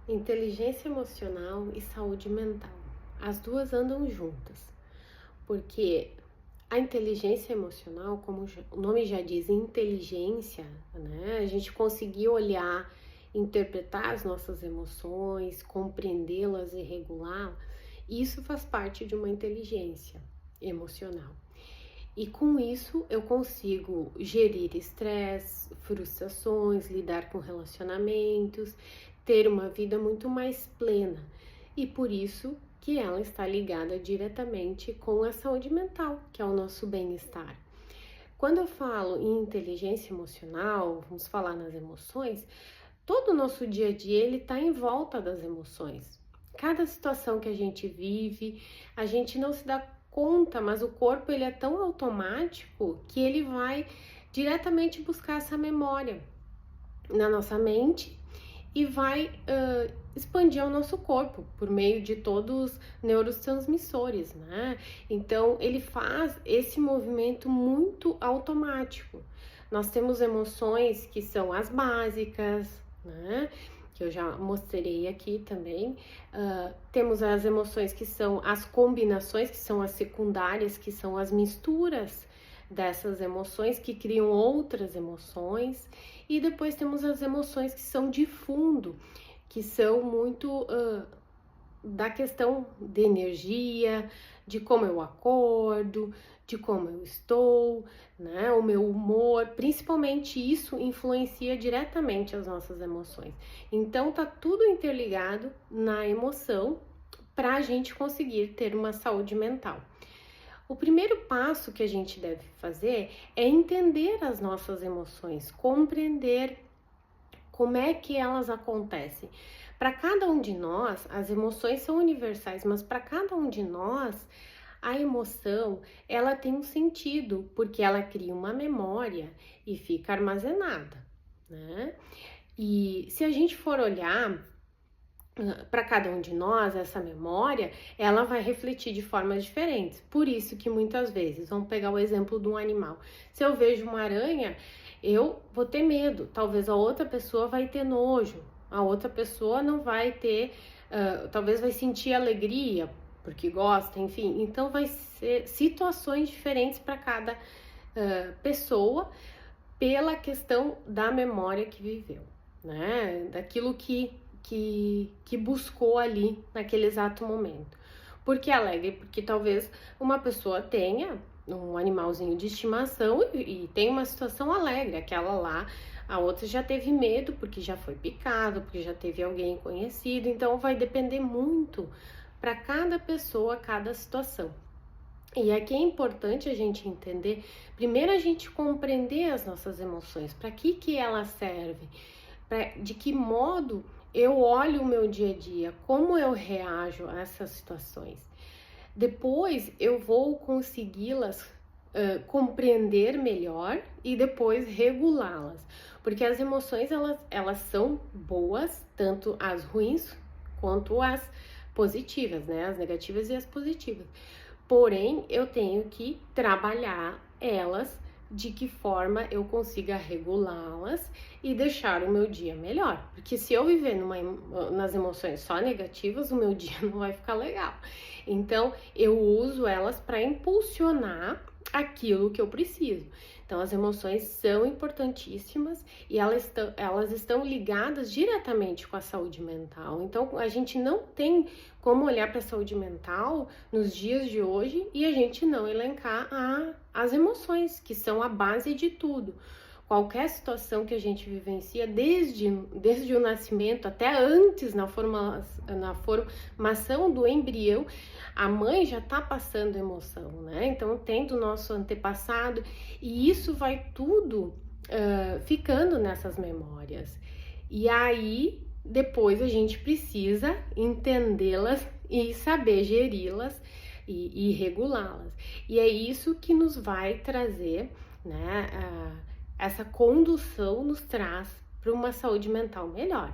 Inteligência emocional e saúde mental. As duas andam juntas, porque a inteligência emocional, como o nome já diz, inteligência, né? A gente conseguir olhar, interpretar as nossas emoções, compreendê-las e regular, isso faz parte de uma inteligência emocional. E com isso eu consigo gerir estresse, frustrações, lidar com relacionamentos, ter uma vida muito mais plena. E por isso que ela está ligada diretamente com a saúde mental, que é o nosso bem-estar. Quando eu falo em inteligência emocional, vamos falar nas emoções, todo o nosso dia a dia ele está em volta das emoções. Cada situação que a gente vive, a gente não se dá conta, mas o corpo ele é tão automático que ele vai diretamente buscar essa memória na nossa mente e vai expandir o nosso corpo por meio de todos os neurotransmissores, né? Então ele faz esse movimento muito automático. Nós temos emoções que são as básicas, né? Que eu já mostrei aqui também. Temos as emoções que são as combinações, que são as secundárias, que são as misturas dessas emoções que criam outras emoções. E depois temos as emoções que são de fundo, que são muito da questão de energia, de como eu acordo, de como eu estou, né? O meu humor, principalmente isso influencia diretamente as nossas emoções. Então tá tudo interligado na emoção para a gente conseguir ter uma saúde mental. O primeiro passo que a gente deve fazer é entender as nossas emoções, compreender como é que elas acontecem. Para cada um de nós, as emoções são universais, mas para cada um de nós, a emoção, ela tem um sentido, porque ela cria uma memória e fica armazenada, né? E se a gente for olhar para cada um de nós, essa memória, ela vai refletir de formas diferentes. Por isso que muitas vezes, vamos pegar o exemplo de um animal. Se eu vejo uma aranha, eu vou ter medo. Talvez a outra pessoa vai ter nojo. A outra pessoa não vai ter, talvez vai sentir alegria, porque gosta, enfim. Então vai ser situações diferentes para cada pessoa pela questão da memória que viveu, né? Daquilo que buscou ali naquele exato momento. Por que alegre? Porque talvez uma pessoa tenha um animalzinho de estimação e tem uma situação alegre, aquela lá, a outra já teve medo porque já foi picado, porque já teve alguém conhecido, então vai depender muito para cada pessoa, cada situação. E aqui é importante a gente entender, primeiro a gente compreender as nossas emoções, para que elas servem, de que modo eu olho o meu dia a dia, como eu reajo a essas situações. Depois eu vou consegui-las compreender melhor e depois regulá-las, porque as emoções elas são boas, tanto as ruins quanto as positivas, né? As negativas e as positivas. Porém, eu tenho que trabalhar elas de que forma eu consiga regulá-las e deixar o meu dia melhor. Porque se eu viver nas emoções só negativas, o meu dia não vai ficar legal. Então, eu uso elas para impulsionar aquilo que eu preciso. Então, as emoções são importantíssimas e elas estão ligadas diretamente com a saúde mental. Então, a gente não tem como olhar para a saúde mental nos dias de hoje e a gente não elencar as emoções, que são a base de tudo. Qualquer situação que a gente vivencia, desde o nascimento até antes, na formação do embrião, a mãe já tá passando emoção, né? Então, tem do nosso antepassado, e isso vai tudo ficando nessas memórias. E aí, depois a gente precisa entendê-las e saber geri-las e regulá-las. E é isso que nos vai trazer, né? Essa condução nos traz para uma saúde mental melhor.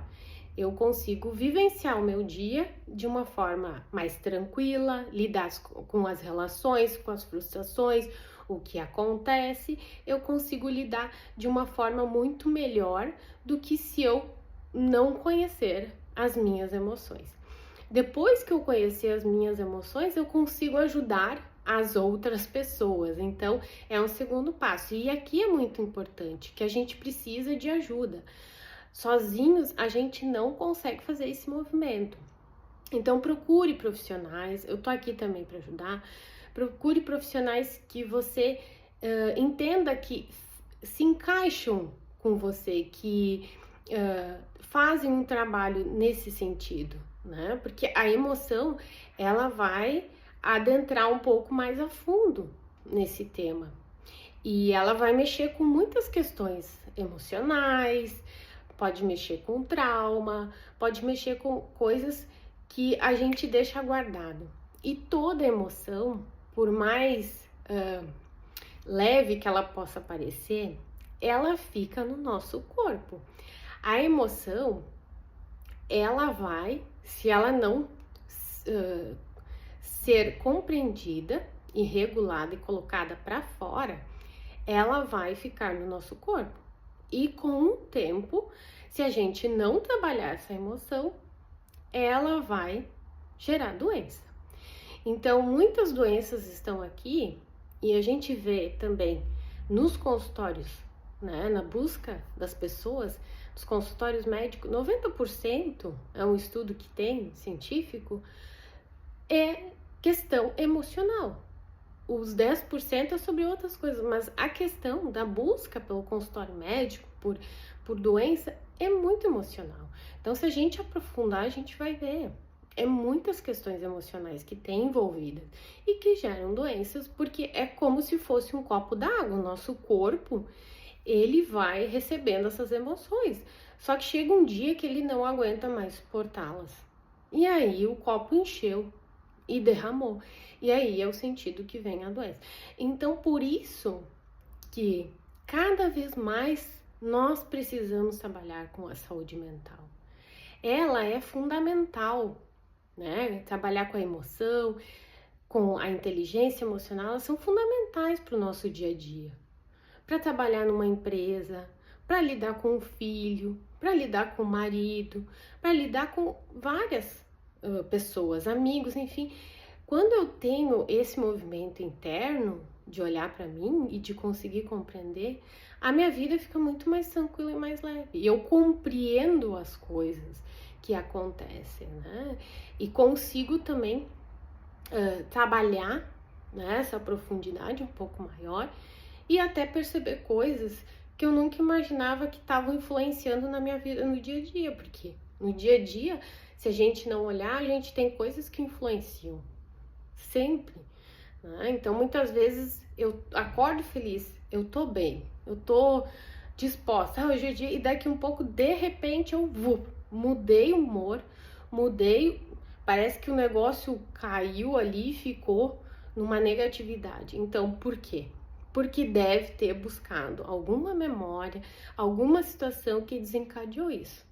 Eu consigo vivenciar o meu dia de uma forma mais tranquila, lidar com as relações, com as frustrações, o que acontece, eu consigo lidar de uma forma muito melhor do que se eu não conhecer as minhas emoções. Depois que eu conhecer as minhas emoções, eu consigo ajudar as outras pessoas. Então, é um segundo passo. E aqui é muito importante que a gente precisa de ajuda. Sozinhos, a gente não consegue fazer esse movimento. Então, procure profissionais. Eu tô aqui também para ajudar. Procure profissionais que você entenda que se encaixam com você, que fazem um trabalho nesse sentido, né? Porque a emoção, ela vai adentrar um pouco mais a fundo nesse tema. E ela vai mexer com muitas questões emocionais, pode mexer com trauma, pode mexer com coisas que a gente deixa guardado. E toda emoção, por mais leve que ela possa parecer, ela fica no nosso corpo. A emoção, ela vai, se ela não ser compreendida e regulada e colocada para fora, ela vai ficar no nosso corpo. E com o tempo, se a gente não trabalhar essa emoção, ela vai gerar doença. Então, muitas doenças estão aqui e a gente vê também nos consultórios, né, na busca das pessoas, nos consultórios médicos, 90% é um estudo que tem, científico, é questão emocional. Os 10% é sobre outras coisas, mas a questão da busca pelo consultório médico, por doença, é muito emocional. Então, se a gente aprofundar, a gente vai ver. É muitas questões emocionais que tem envolvidas e que geram doenças, porque é como se fosse um copo d'água. O nosso corpo, ele vai recebendo essas emoções. Só que chega um dia que ele não aguenta mais suportá-las. E aí o copo encheu e derramou. E aí é o sentido que vem a doença. Então, por isso que cada vez mais nós precisamos trabalhar com a saúde mental. Ela é fundamental, né? Trabalhar com a emoção, com a inteligência emocional, elas são fundamentais para o nosso dia a dia. Para trabalhar numa empresa, para lidar com o filho, para lidar com o marido, para lidar com várias pessoas, amigos, enfim. Quando eu tenho esse movimento interno de olhar para mim e de conseguir compreender, a minha vida fica muito mais tranquila e mais leve. E eu compreendo as coisas que acontecem, né? E consigo também trabalhar, né, essa profundidade um pouco maior e até perceber coisas que eu nunca imaginava que estavam influenciando na minha vida no dia a dia, porque no dia a dia, se a gente não olhar, a gente tem coisas que influenciam, sempre, né? Então, muitas vezes eu acordo feliz, eu tô bem, eu tô disposta, hoje é dia, e daqui um pouco, de repente, eu mudei o humor, parece que o negócio caiu ali e ficou numa negatividade. Então, por quê? Porque deve ter buscado alguma memória, alguma situação que desencadeou isso.